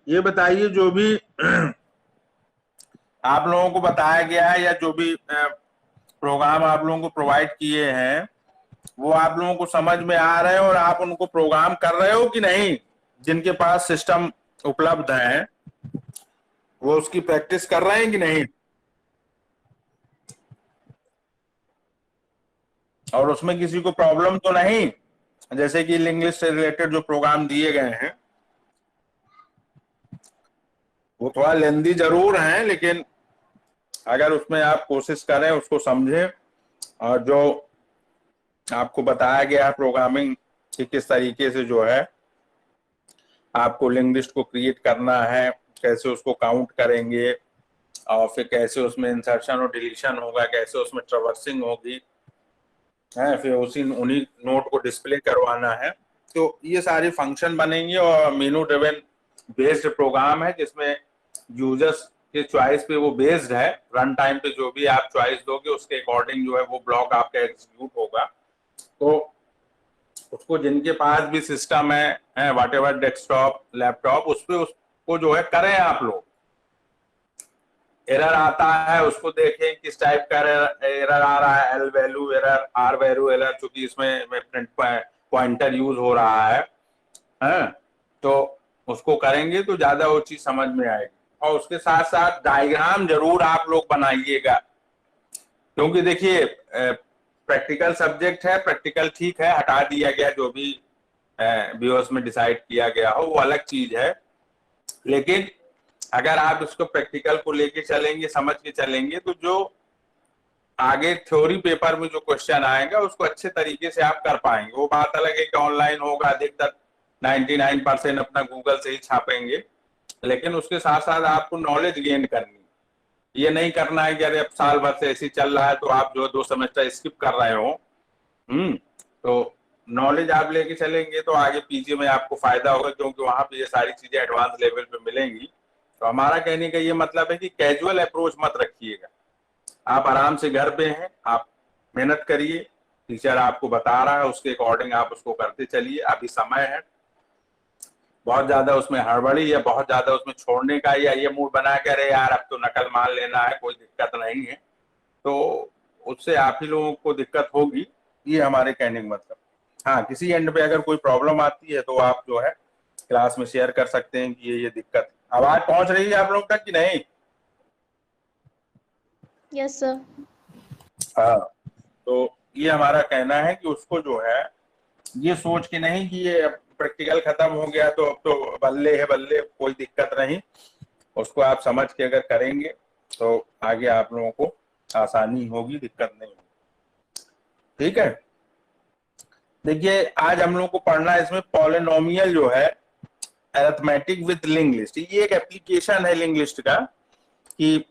ये बताइए जो भी आप लोगों को बताया गया है या जो भी प्रोग्राम आप लोगों को प्रोवाइड किए हैं वो आप लोगों को समझ में आ रहे हैं और आप उनको प्रोग्राम कर रहे हो कि नहीं? जिनके पास सिस्टम उपलब्ध है वो उसकी प्रैक्टिस कर रहे हैं कि नहीं? और उसमें किसी को प्रॉब्लम तो नहीं? जैसे कि इंग्लिश से रिलेटेड जो प्रोग्राम दिए गए हैं वो थोड़ा लेंदी जरूर हैं, लेकिन अगर उसमें आप कोशिश करें, उसको समझें और जो आपको बताया गया है प्रोग्रामिंग कि किस तरीके से जो है आपको लिंक लिस्ट को क्रिएट करना है, कैसे उसको काउंट करेंगे और फिर कैसे उसमें इंसर्शन और डिलीशन होगा, कैसे उसमें ट्रवर्सिंग होगी है, फिर उसी उन्हीं नोट को डिस्प्ले करवाना है। तो ये सारे फंक्शन बनेंगे और मेनू ड्रिवन बेस्ड प्रोग्राम है जिसमें यूजर्स के चॉइस पे वो बेस्ड है। रन टाइम पे जो भी आप चॉइस दोगे उसके अकॉर्डिंग जो है वो ब्लॉक आपका एग्जीक्यूट होगा। तो उसको जिनके पास भी सिस्टम है वट एवर डेस्कटॉप लैपटॉप उस पर उसको जो है करें आप लोग। एरर आता है उसको देखें किस टाइप का एरर आ रहा है, L value error, R value error, चूंकि इसमें प्रिंट पॉइंटर यूज हो रहा है तो उसको करेंगे तो ज्यादा वो चीज समझ में आएगी। और उसके साथ साथ डायग्राम जरूर आप लोग बनाइएगा, क्योंकि देखिए प्रैक्टिकल सब्जेक्ट है, प्रैक्टिकल ठीक है हटा दिया गया, जो भी बीओएस में डिसाइड किया गया हो वो अलग चीज है, लेकिन अगर आप इसको प्रैक्टिकल को लेके चलेंगे, समझ के चलेंगे, तो जो आगे थ्योरी पेपर में जो क्वेश्चन आएगा उसको अच्छे तरीके से आप कर पाएंगे। वो बात अलग है कि ऑनलाइन होगा, अधिकतर 99% अपना गूगल से ही छापेंगे, लेकिन उसके साथ साथ आपको नॉलेज गेन करनी, ये नहीं करना है कि अरे अब साल भर से ऐसे चल रहा है तो आप जो 2 सेमेस्टर स्किप कर रहे हो। तो नॉलेज आप लेके चलेंगे तो आगे पीजी में आपको फायदा होगा, क्योंकि वहां पे ये सारी चीजें एडवांस लेवल पे मिलेंगी। तो हमारा कहने का ये मतलब है कि कैजुअल अप्रोच मत रखिएगा, आप आराम से घर पे हैं, आप मेहनत करिए, टीचर आपको बता रहा है उसके अकॉर्डिंग आप उसको करते चलिए। अभी समय है, बहुत ज्यादा उसमें हड़बड़ी या बहुत ज्यादा उसमें छोड़ने का या ये मूड बना के अरे यार अब तो नकल मान लेना है, कोई दिक्कत नहीं है, तो उससे आप ही लोगों को दिक्कत होगी, ये हमारे कहने का मतलब। हाँ, किसी एंड पे अगर कोई प्रॉब्लम आती है तो आप जो है क्लास में शेयर कर सकते हैं कि ये दिक्कत। आवाज पहुंच रही है आप लोग तक कि नहीं? Yes sir. हाँ, तो ये हमारा कहना है कि उसको जो है ये सोच के नहीं कि ये प्रैक्टिकल खत्म हो गया तो अब तो बल्ले है बल्ले, कोई दिक्कत नहीं, उसको आप समझ के अगर करेंगे तो आगे आप लोगों को आसानी होगी, दिक्कत नहीं होगी। ठीक है, देखिए आज हम लोग को पढ़ना है इसमें पॉलिनोमियल जो है अरिथमेटिक विद लिंक लिस्ट। ये एक एप्लीकेशन है लिंक लिस्ट का कि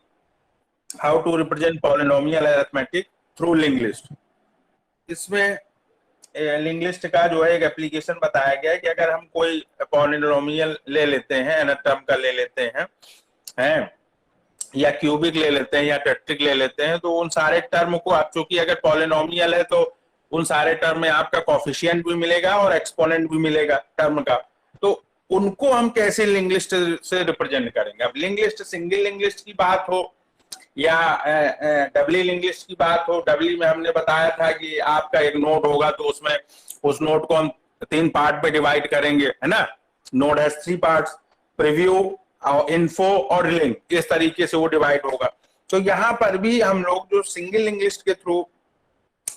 how to represent polynomial arithmetic through link list. इसमें लिंक लिस्ट का जो है एक एप्लीकेशन बताया गया है कि अगर हम कोई पॉलिनोमियल ले लेते हैं, एन टर्म का ले लेते हैं या क्यूबिक ले लेते हैं या टेट्रिक ले लेते हैं, तो उन सारे टर्म को आप, चूंकि अगर पॉलिनोमियल है तो उन सारे टर्म में आपका कॉफिशिएंट भी मिलेगा और एक्सपोनेंट भी मिलेगा टर्म का, तो उनको हम कैसे लिंक लिस्ट से रिप्रेजेंट करेंगे। अब link list single link list की बात हो या डबली लिंक लिस्ट की बात हो, डबली में हमने बताया था कि आपका एक नोड होगा तो उसमें उस नोड को हम 3 पार्ट पे डिवाइड करेंगे, है ना। नोड हैज 3 पार्ट्स, प्रीव्यू और इन्फो और लिंक, इस तरीके से वो डिवाइड होगा। तो यहाँ पर भी हम लोग जो सिंगल लिंक लिस्ट के थ्रू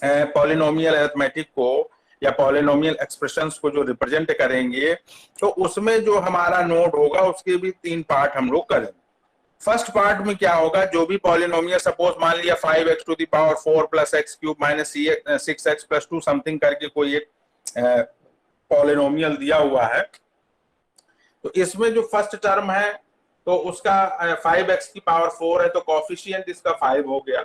पॉलिनोमियल अरिथमेटिक को या पॉलिनोमियल एक्सप्रेशंस को जो रिप्रेजेंट करेंगे, तो उसमें जो हमारा नोड होगा उसके भी 3 पार्ट हम लोग करेंगे। फर्स्ट पार्ट में क्या होगा, जो भी पॉलिनोमियल सपोज मान लिया 5x to the power 4 plus X cube minus 6x plus 2 something करके कोई एक पॉलिनोमियल दिया हुआ है, तो इसमें जो फर्स्ट टर्म है तो उसका 5x की पावर 4 है तो कॉफिशिएंट इसका 5 हो गया,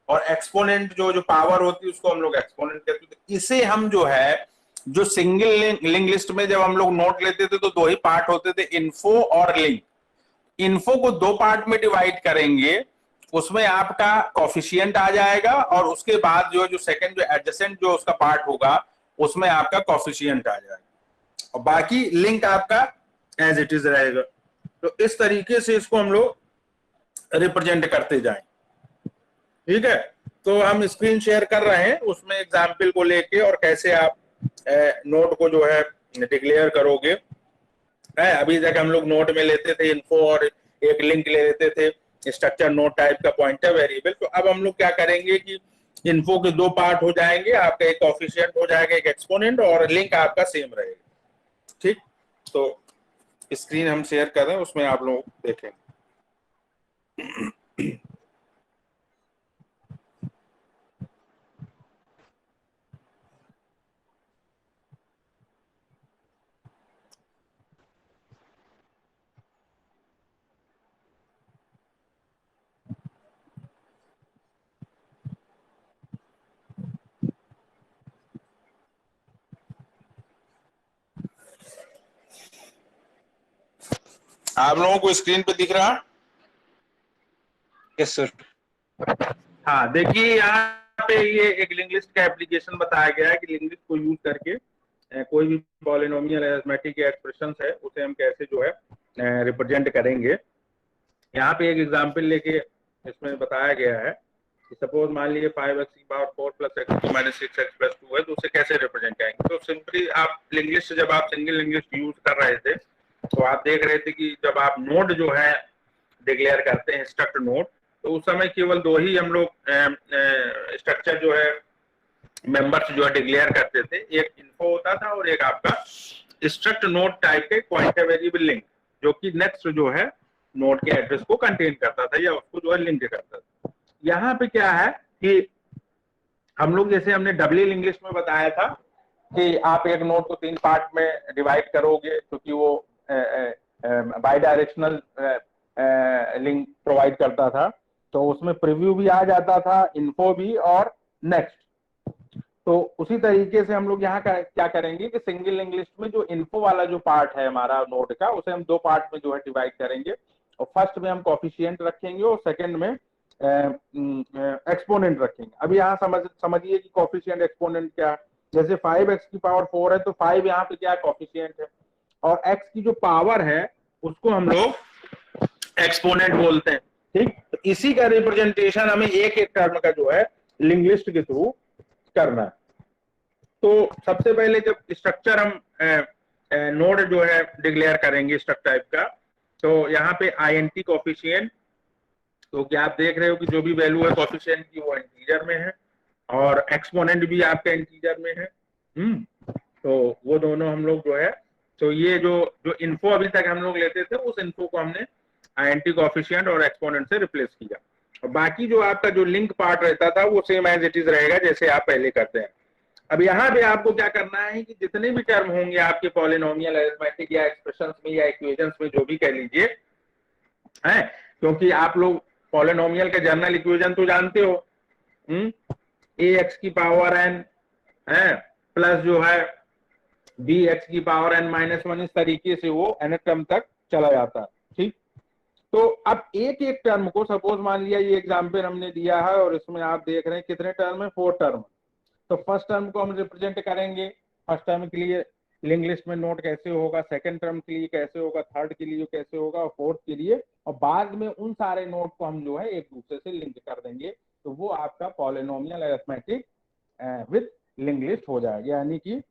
और एक्सपोनेंट जो पावर होती है उसको हम लोग एक्सपोनेंट कहते हैं। इसे हम जो है जो सिंगल लिंक लिस्ट में जब हम लोग नोट लेते थे तो 2 ही पार्ट होते थे, इन्फो और लिंक। इन्फो को 2 पार्ट में डिवाइड करेंगे, उसमें आपका कॉफिशिएंट आ जाएगा और उसके बाद जो सेकंड जो एडजेसेंट जो उसका पार्ट होगा उसमें आपका कॉफिशिएंट आ जाएगा, और बाकी लिंक आपका एज इट इज रहेगा। तो इस तरीके से इसको हम लोग रिप्रेजेंट करते जाएं। ठीक है, तो हम स्क्रीन शेयर कर रहे हैं, उसमें एग्जाम्पल को लेके और कैसे आप नोट को जो है डिक्लेयर करोगे। अभी तक हम लोग नोट में लेते थे इन्फो और एक लिंक ले लेते थे स्ट्रक्चर नोट टाइप का पॉइंटर वेरिएबल। तो अब हम लोग क्या करेंगे कि इन्फो के दो पार्ट हो जाएंगे, आपका एक कोफिशिएंट हो जाएगा, एक एक्सपोनेंट, और लिंक आपका सेम रहेगा। ठीक, तो स्क्रीन हम शेयर कर रहे हैं, उसमें आप लोग देखें। आप लोगों को स्क्रीन पे दिख रहा? Yes sir. हाँ, देखिए यहाँ पे ये एक लिंक लिस्ट का एप्लीकेशन बताया गया है कि लिंक लिस्ट को यूज करके कोई भी पॉलिनोमियल अरिथमेटिक एक्सप्रेशंस है उसे हम कैसे जो है रिप्रेजेंट करेंगे। यहाँ पे एक एग्जांपल लेके इसमें बताया गया है कि सपोज मान लीजिए 5x की power 4 plus x minus 6x plus 2 है, तो उसे कैसे रिप्रेजेंट करेंगे। तो सिंपली आप लिंक लिस्ट, जब आप सिंगल लिंक लिस्ट यूज कर रहे थे तो आप देख रहे थे कि जब आप नोड जो है डिक्लेयर करते हैं स्ट्रक्ट नोड, तो उस समय केवल दो ही हम लोग स्ट्रक्चर जो है मेंबर्स जो है डिक्लेयर करते थे, एक इन्फो होता था और एक आपका स्ट्रक्ट नोड टाइप के पॉइंटर वेरिएबल लिंक, जो कि नेक्स्ट जो है नोड के एड्रेस को कंटेन करता था या उसको जो है लिंक करता था। यहाँ पे क्या है कि हम लोग जैसे हमने डबली लिंक लिस्ट में बताया था कि आप एक नोड को 3 पार्ट में डिवाइड करोगे, क्योंकि वो बाई डायरेक्शनल लिंक प्रोवाइड करता था, तो उसमें प्रीव्यू भी आ जाता था, इन्फो भी और नेक्स्ट। तो उसी तरीके से हम लोग यहाँ क्या करेंगे कि सिंगल लिंक लिस्ट में जो इन्फो वाला जो पार्ट है हमारा नोड का, उसे हम 2 पार्ट में जो है डिवाइड करेंगे, और फर्स्ट में हम कोफिशिएंट रखेंगे और सेकंड में एक्सपोनेंट रखेंगे। अभी यहाँ समझिए कि कोफिशिएंट एक्सपोनेंट क्या, जैसे 5x की पावर 4 है तो 5 यहाँ पे क्या कोफिशिएंट है, और x की जो पावर है उसको हम लोग एक्सपोनेंट बोलते हैं। ठीक, तो इसी का रिप्रेजेंटेशन हमें एक एक टर्म का जो है लिंक लिस्ट के थ्रू करना है। तो सबसे पहले जब स्ट्रक्चर हम नोड जो है डिक्लेयर करेंगे स्ट्रक्चर टाइप का, तो यहाँ पे आईएनटी कोफिशिएंट, तो क्या आप देख रहे हो कि जो भी वैल्यू है कोफिशिएंट की वो इंटीजर में है और एक्सपोनेंट भी आपका इंटीजर में है। तो वो दोनों हम लोग जो है, तो ये जो इन्फो अभी तक हम लोग लेते थे उस इन्फो को हमने आईएनटी कोफिशिएंट और एक्सपोनेंट से रिप्लेस किया, और बाकी जो आपका जो लिंक पार्ट रहता था वो सेम एज इट इज रहेगा जैसे आप पहले करते हैं। अब यहाँ पे आपको क्या करना है कि जितने भी टर्म होंगे आपके पॉलिनोमियल अरिथमेटिक या एक्सप्रेशंस में या इक्वेशंस में, जो भी कह लीजिए, है, क्योंकि आप लोग पॉलिनोमियल के जनरल इक्वेशन तो जानते हो, ax की पावर n है प्लस जो है bx की पावर n माइनस 1, इस तरीके से वो n टर्म तक चला जाता है। ठीक, तो अब एक एक टर्म को, सपोज मान लिया ये एग्जाम्पल हमने दिया है और इसमें आप देख रहे हैं कितने टर्म है, 4 टर्म। तो फर्स्ट टर्म को हम रिप्रेजेंट करेंगे, फर्स्ट टर्म के लिए लिंक लिस्ट में नोट कैसे होगा, सेकंड टर्म के लिए कैसे होगा, थर्ड के लिए कैसे होगा और फोर्थ के लिए, और बाद में उन सारे नोट को हम जो है एक दूसरे से लिंक कर देंगे, तो वो आपका polynomial arithmetic with link list हो जाएगा, यानी कि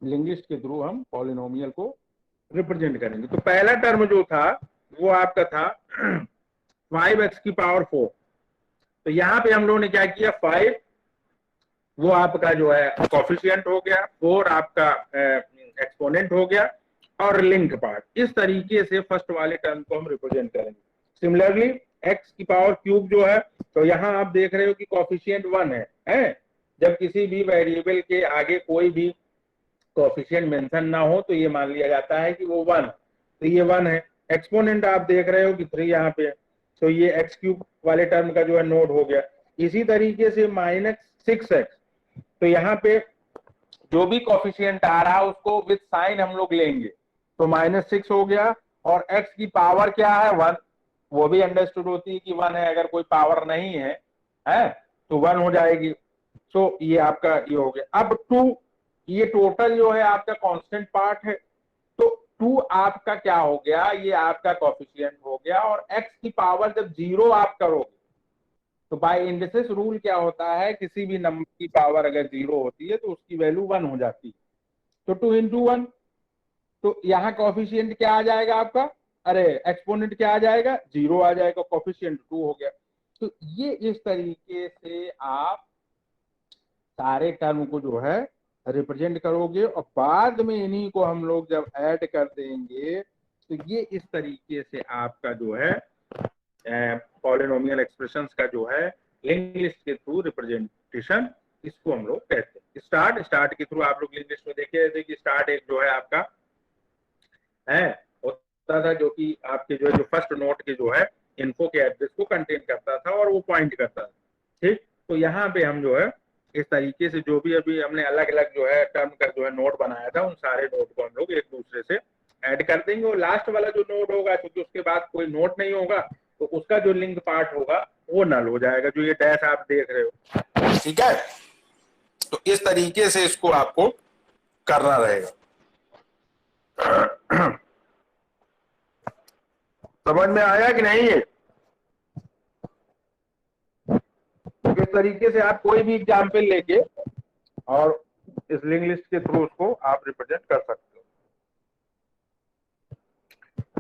लिंक लिस्ट के थ्रू हम पॉलिनोमियल को रिप्रेजेंट करेंगे। तो पहला टर्म जो था वो आपका था 5x की पावर 4। तो यहाँ पे हम लोगों ने क्या किया, 5 वो आपका जो है कोफिशिएंट हो गया, 4 आपका एक्सपोनेंट हो गया, और लिंक पार्ट। इस तरीके से फर्स्ट वाले टर्म को हम रिप्रेजेंट करेंगे। सिमिलरली x की पावर क्यूब जो है, तो यहाँ आप देख रहे हो कि कोफिशिएंट 1 है। जब किसी भी वेरिएबल के आगे कोई भी कोफिशिएंट मेंशन ना हो तो ये मान लिया जाता है कि वो 1, तो ये 1 है। एक्सपोनेंट आप देख रहे हो कि 3 यहाँ पे, तो ये एक्स क्यूब वाले टर्म का जो है नोड हो गया। इसी तरीके से -6x, तो यहाँ पे जो भी कोफिशिएंट आ रहा है उसको विद साइन हम लोग लेंगे, तो -6 हो गया, और x की पावर क्या है, 1, वो भी अंडरस्टूड होती है कि 1 है, अगर कोई पावर नहीं है तो 1 हो जाएगी। तो ये आपका ये हो गया। अब 2, ये टोटल जो है आपका कांस्टेंट पार्ट है, तो 2 आपका क्या हो गया, ये आपका कोफिशिएंट हो गया। और x की पावर जब 0 आप करोगे तो बाय इंडिसेस रूल क्या होता है, किसी भी नंबर की पावर अगर 0 होती है तो उसकी वैल्यू 1 हो जाती है। तो 2 इंटू 1, तो यहाँ कोफिशिएंट क्या आ जाएगा आपका, अरे एक्सपोनेंट क्या आ जाएगा, 0 आ जाएगा, कोफिशिएंट 2 हो गया। तो ये इस तरीके से आप सारे टर्म को जो है रिप्रेजेंट करोगे, और बाद में इन्हीं को हम लोग जब ऐड कर देंगे तो ये इस तरीके से आपका जो है पॉलिनोमियल एक्सप्रेशंस का जो है लिंक लिस्ट के थ्रू रिप्रेजेंटेशन, इसको हम लोग कहते हैं स्टार्ट के थ्रू। आप लोग लिंक लिस्ट में देखे थे कि स्टार्ट एक जो है आपका है होता था, जो कि आपके जो फर्स्ट नोट के जो है इन्फो के एड्रेस को कंटेन करता था और वो पॉइंट करता था। ठीक, तो यहाँ पे हम जो है इस तरीके से जो भी अभी हमने अलग अलग जो है टर्म का जो है नोट बनाया था, उन सारे नोट को हम लोग एक दूसरे से ऐड कर देंगे। और लास्ट वाला जो नोट होगा, क्योंकि उसके बाद कोई नोट नहीं होगा, तो उसका जो लिंक पार्ट होगा वो नल हो जाएगा, जो ये डैश आप देख रहे हो। ठीक है, तो इस तरीके से इसको आपको करना रहेगा। समझ में आया कि नहीं? ये किस तरीके से आप कोई भी एग्जाम्पल लेके और इस लिंक लिस्ट के थ्रू उसको आप रिप्रेजेंट कर सकते हो।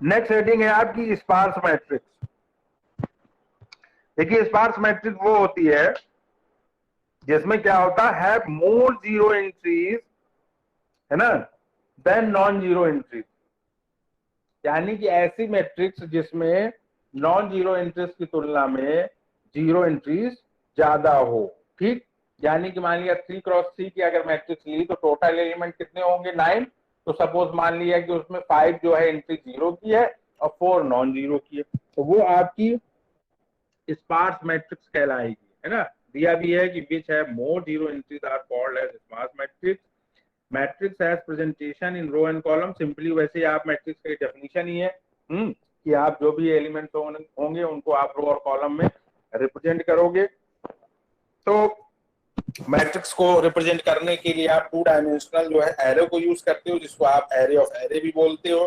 नेक्स्ट हेडिंग है आपकी स्पार्स मैट्रिक्स। देखिए स्पार्स मैट्रिक्स वो होती है जिसमें क्या होता है, मोर जीरो एंट्रीज है ना देन नॉन जीरो एंट्रीज, यानी कि ऐसी मैट्रिक्स जिसमें नॉन जीरो एंट्रीज की तुलना में जीरो एंट्रीज ज्यादा हो। ठीक, यानी कि मान लिया 3x3 की अगर मैट्रिक्स ली तो टोटल एलिमेंट कितने होंगे, 9। तो सपोज मान लिया कि उसमें 5 जो है एंट्री 0 की है और 4 नॉन जीरो की है, तो वो आपकी स्पार्स मैट्रिक्स कहलाएगी, है ना। दिया भी है कि विच है more zero entries are called as sparse matrix. Matrix as presentation in row and column, simply वैसे ही आप मैट्रिक्स की डेफिनेशन ही है कि आप जो भी एलिमेंट्स होंगे उनको आप रो और कॉलम में रिप्रेजेंट करोगे। तो मैट्रिक्स को रिप्रेजेंट करने के लिए आप 2 डायमेंशनल जो है एरे को यूज करते हो, जिसको आप एरे ऑफ एरे भी बोलते हो,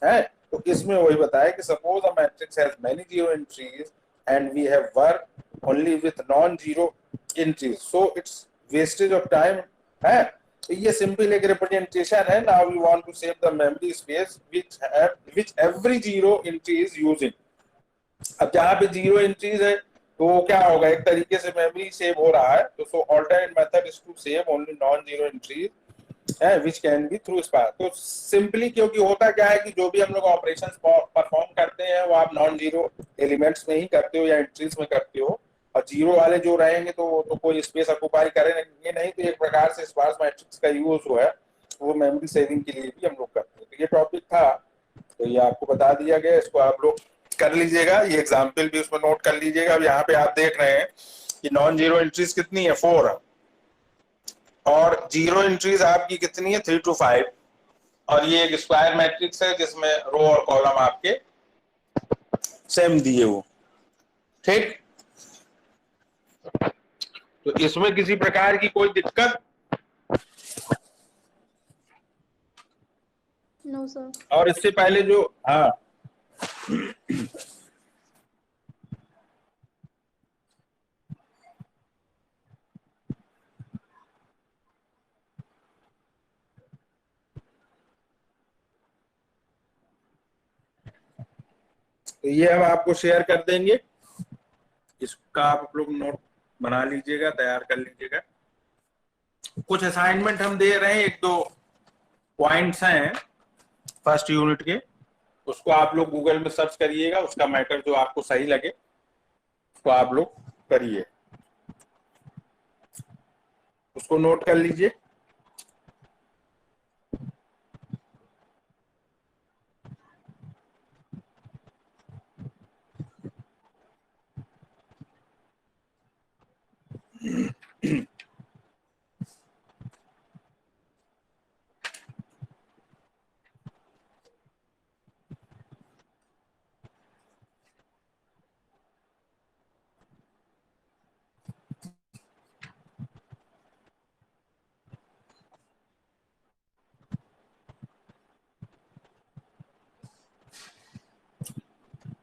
है। तो इसमें वही बताया कि suppose a matrix has many zero entries and we have work only with non zero entries, so it's wastage of time, है। तो ये सिंपल एक रिप्रेजेंटेशन है। Now we want to save the memory space which every zero entry is using. अब जहां पे zero entries है तो क्या होगा, एक तरीके से मेमोरी सेव हो रहा है। तो so alternate method is to save only non zero entries है which can be through sparse. तो सिंपली क्योंकि होता क्या है कि जो भी हम लोग ऑपरेशंस परफॉर्म करते हैं वो आप नॉन जीरो एलिमेंट्स में ही करते हो या एंट्रीज में करते हो, और जीरो वाले जो रहेंगे तो कोई स्पेस ऑक्युपाई करेंगे नहीं। तो एक प्रकार से स्पार्स मैट्रिक्स का यूज जो है वो मेमोरी सेविंग के लिए भी हम लोग करते हैं। तो ये टॉपिक था, तो ये आपको बता दिया गया, इसको आप लोग कर लीजिएगा, ये एग्जाम्पल भी उसमें नोट कर लीजिएगा। अब यहाँ पे आप देख रहे हैं कि नॉन जीरो एंट्रीज कितनी है, 4, और जीरो एंट्रीज आपकी कितनी है, 3 to 5। और ये एक स्क्वायर मैट्रिक्स है जिसमें रो और कॉलम आपके सेम दिए हो। ठीक, तो इसमें किसी प्रकार की कोई दिक्कत? No sir. और इससे पहले जो, हाँ तो ये हम आपको शेयर कर देंगे, इसका आप लोग नोट बना लीजिएगा, तैयार कर लीजिएगा। कुछ असाइनमेंट हम दे रहे हैं, 1-2 पॉइंट्स हैं फर्स्ट यूनिट के, उसको आप लोग गूगल में सर्च करिएगा, उसका मैटर जो आपको सही लगे उसको आप लोग करिए, उसको नोट कर लीजिए।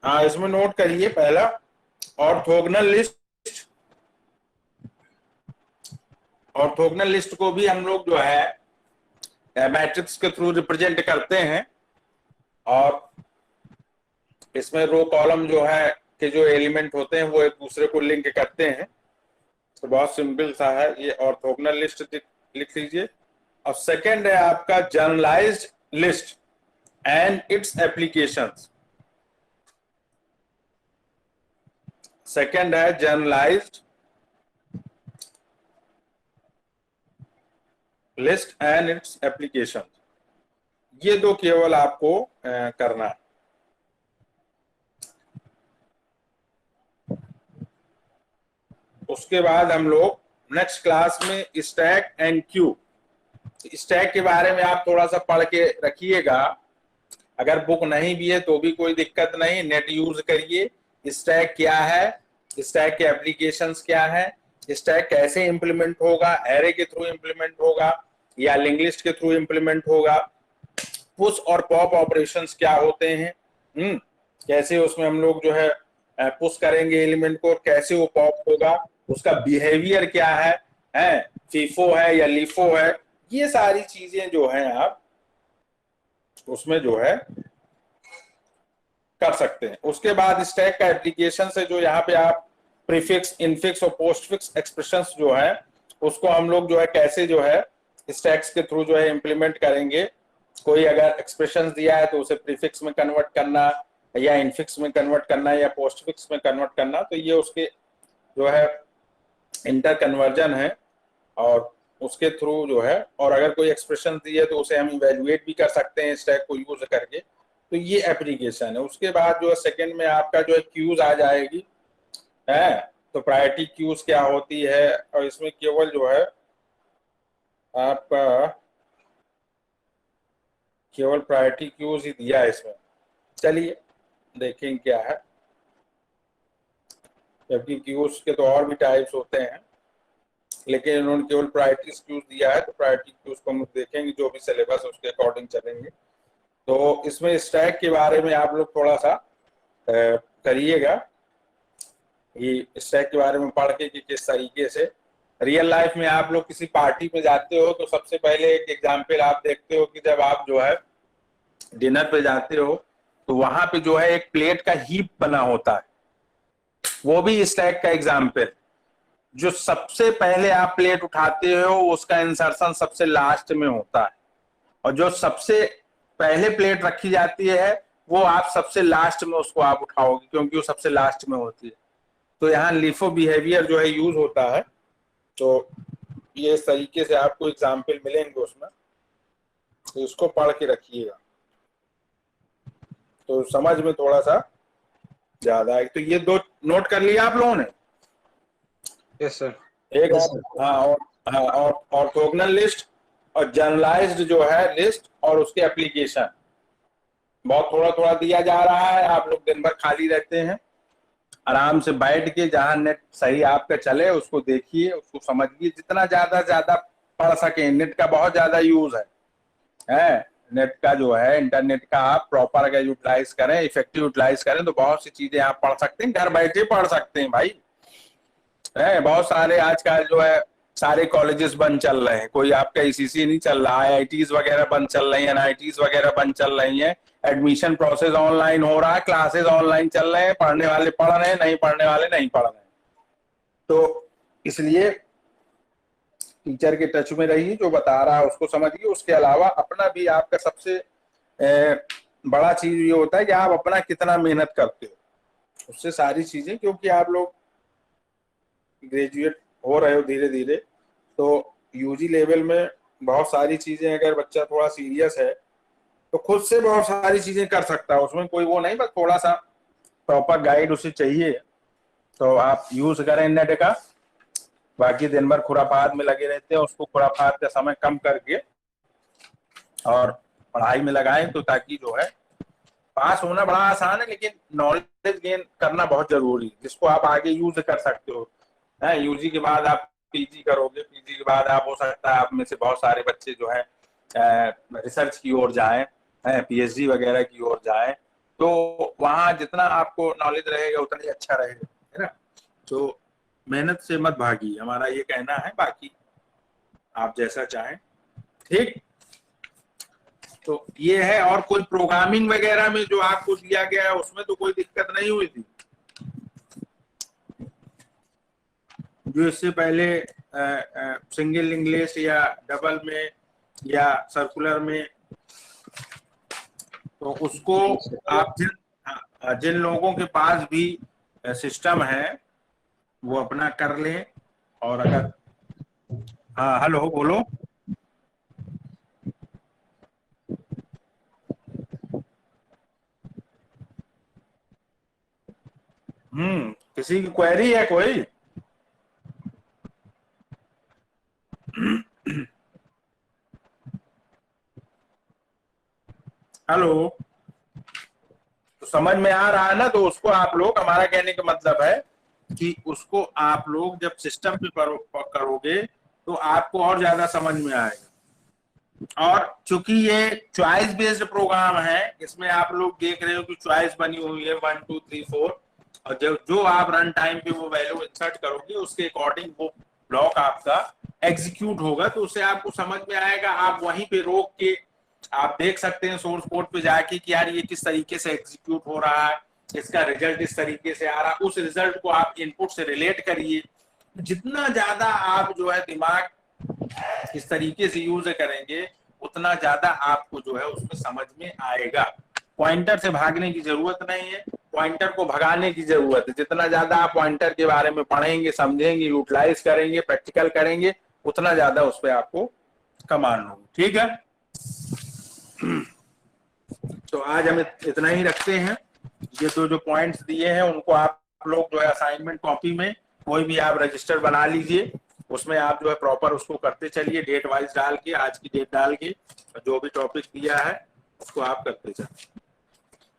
हाँ, इसमें नोट करिए पहला ऑर्थोगोनल लिस्ट। ऑर्थोगोनल लिस्ट को भी हम लोग जो है मैट्रिक्स के थ्रू रिप्रेजेंट करते हैं, और इसमें रो कॉलम जो है के जो एलिमेंट होते हैं वो एक दूसरे को लिंक करते हैं। तो बहुत सिंपल सा है, ये ऑर्थोगोनल लिस्ट लिख लीजिए। और सेकंड है आपका generalised list and its applications. Second है generalised list and its application. ये दो केवल आपको करना है। उसके बाद हम लोग नेक्स्ट क्लास में स्टैक एंड क्यू। स्टैक के बारे में आप थोड़ा सा पढ़ के रखिएगा, अगर बुक नहीं भी है तो भी कोई दिक्कत नहीं, नेट यूज करिए। स्टैक क्या है, स्टैक के एप्लीकेशंस क्या है, स्टैक कैसे इंप्लीमेंट होगा, एरे के थ्रू इंप्लीमेंट होगा या लिंक लिस्ट के थ्रू इंप्लीमेंट होगा, पुश और पॉप ऑपरेशंस क्या होते हैं, कैसे उसमें हम लोग जो है पुश करेंगे एलिमेंट को, कैसे वो पॉप होगा, उसका बिहेवियर क्या है फीफो है या लीफो है, ये सारी चीजें जो है आप उसमें जो है कर सकते हैं। उसके बाद स्टैक का एप्लीकेशन से जो यहाँ पे आप प्रीफिक्स, इनफिक्स और पोस्टफिक्स एक्सप्रेशंस जो है उसको हम लोग जो है कैसे जो है स्टैक्स के थ्रू जो है इंप्लीमेंट करेंगे। कोई अगर एक्सप्रेशंस दिया है तो उसे प्रीफिक्स में कन्वर्ट करना या इनफिक्स में कन्वर्ट करना या पोस्टफिक्स में कन्वर्ट करना, तो ये उसके जो है इंटर कन्वर्जन है और उसके थ्रू जो है, और अगर कोई एक्सप्रेशन दी है तो उसे हम इवेल्युएट भी कर सकते हैं स्टैक को यूज करके। तो ये एप्लीकेशन है। उसके बाद जो है सेकंड में आपका जो है क्यूज आ जाएगी है। तो प्रायोरिटी क्यूज क्या होती है, और इसमें केवल जो है आपका केवल प्रायोरिटी क्यूज ही दिया है इसमें। चलिए देखें क्या है, जबकि क्यूज के तो और भी टाइप्स होते हैं, लेकिन उन्होंने केवल प्रायोरिटी क्यूज दिया है। तो प्रायोरिटी क्यूज को हम देखेंगे, जो भी सिलेबस है उसके अकॉर्डिंग चलेंगे। तो इसमें स्टैक के बारे में आप लोग थोड़ा सा करिएगा, ये स्टैक के बारे में पढ़ के कि किस तरीके से रियल लाइफ में आप लोग किसी पार्टी में जाते हो तो सबसे पहले एक एग्जाम्पल आप देखते हो कि जब आप जो है डिनर पे जाते हो तो वहां पे जो है एक प्लेट का हीप बना होता है, वो भी स्टैक का एग्जाम्पल। जो सबसे पहले आप प्लेट उठाते हो उसका इंसर्शन सबसे लास्ट में होता है, और जो सबसे पहले प्लेट रखी जाती है वो आप सबसे लास्ट में उसको आप उठाओगे, क्योंकि वो सबसे लास्ट में होती है। तो यहाँ लिफो बिहेवियर जो है यूज होता है। तो ये इस तरीके से आपको एग्जाम्पल मिलेंगे उसमें, तो इसको पढ़ के रखिएगा तो समझ में थोड़ा सा ज्यादा है। तो ये दो नोट कर लिया आप लोगों ने? Yes sir. एक और ऑर्थोगोनल लिस्ट और जनरलाइज्ड जो है लिस्ट और उसके एप्लीकेशन। बहुत थोड़ा थोड़ा दिया जा रहा है, आप लोग दिन भर खाली रहते हैं, आराम से बैठ के जहां नेट सही आपका चले उसको देखिए, उसको समझिए, जितना ज्यादा पढ़ सके। नेट का बहुत ज्यादा यूज है नेट का जो है, इंटरनेट का आप प्रॉपर अगर यूटिलाइज करें, इफेक्टिव यूटिलाइज करें तो बहुत सी चीजें आप पढ़ सकते हैं, घर बैठे पढ़ सकते हैं भाई। है बहुत सारे आजकल जो है सारे कॉलेजेस बंद चल रहे हैं, कोई आपका ईसीसी नहीं चल रहा है, आईआईटीज वगैरह बंद चल रही है, एनआईटीज वगैरह बंद चल रही है, एडमिशन प्रोसेस ऑनलाइन हो रहा है, क्लासेस ऑनलाइन चल रहे हैं, पढ़ने वाले पढ़ रहे हैं, नहीं पढ़ने वाले नहीं पढ़ रहे हैं। तो इसलिए टीचर के टच में रहिए, जो बता रहा है उसको समझिए। उसके अलावा अपना भी आपका सबसे बड़ा चीज ये होता है कि आप अपना कितना मेहनत करते हो, उससे सारी चीजें, क्योंकि आप लोग ग्रेजुएट हो रहे हो धीरे धीरे, तो यूजी लेवल में बहुत सारी चीजें, अगर बच्चा थोड़ा सीरियस है तो खुद से बहुत सारी चीजें कर सकता है, उसमें कोई वो नहीं, बस थोड़ा सा प्रॉपर गाइड उसे चाहिए। तो आप यूज करें नेट का, बाकी दिन भर खुरापात में लगे रहते हैं, उसको खुरापात का समय कम करके और पढ़ाई में लगाएं, तो ताकि जो है पास होना बड़ा आसान है, लेकिन नॉलेज गेन करना बहुत जरूरी है, जिसको आप आगे यूज कर सकते हो। यूजी के बाद आप पीजी करोगे, पीजी के बाद आप हो सकता है आप में से बहुत सारे बच्चे जो है रिसर्च की ओर जाएं, पीएचडी वगैरह की ओर जाएं, तो वहां जितना आपको नॉलेज रहेगा उतना ही अच्छा रहेगा, है ना। तो मेहनत से मत भागिए, हमारा ये कहना है, बाकी आप जैसा चाहें। ठीक, तो ये है। और कोई प्रोग्रामिंग वगैरह में जो आपको दिया गया है उसमें तो कोई दिक्कत नहीं हुई थी? जो इससे पहले सिंगल इंग्लिश या डबल में या सर्कुलर में, तो उसको आप जिन लोगों के पास भी सिस्टम है वो अपना कर लें। और अगर, हाँ हेलो बोलो। किसी की क्वेरी है कोई? हेलो, तो समझ में आ रहा है ना? तो उसको आप लोग, हमारा कहने का मतलब है कि उसको आप लोग जब सिस्टम पे करोगे तो आपको और ज्यादा समझ में आएगा। और चूंकि ये चॉइस बेस्ड प्रोग्राम है, इसमें आप लोग देख रहे हो कि चॉइस बनी हुई है 1 2 3 4, और जो आप रन टाइम पे वो वैल्यू इंसर्ट करोगे उसके अकॉर्डिंग वो ब्लॉक आपका एग्जीक्यूट होगा। तो उससे आपको समझ में आएगा, आप वहीं पे रोक के आप देख सकते हैं सोर्स कोड पे जाके कि यार ये किस तरीके से एग्जीक्यूट हो रहा है, इसका रिजल्ट इस तरीके से आ रहा है। उस रिजल्ट को आप इनपुट से रिलेट करिए। जितना ज्यादा आप जो है दिमाग इस तरीके से यूज करेंगे उतना ज्यादा आपको जो है उसमें समझ में आएगा। पॉइंटर से भागने की जरूरत नहीं है, पॉइंटर को भगाने की जरूरत है। जितना ज्यादा आप पॉइंटर के बारे में पढ़ेंगे, समझेंगे, यूटिलाइज करेंगे, प्रैक्टिकल करेंगे, उतना ज्यादा उस पर आपको कमांड होगी। ठीक है, तो आज हम इतना ही रखते हैं। ये जो पॉइंट्स दिए हैं उनको आप लोग जो है असाइनमेंट कॉपी में कोई भी आप रजिस्टर बना लीजिए, उसमें आप जो है प्रॉपर उसको करते चलिए, डेट वाइज डाल के, आज की डेट डाल के, जो भी टॉपिक दिया है उसको आप करते चलिए।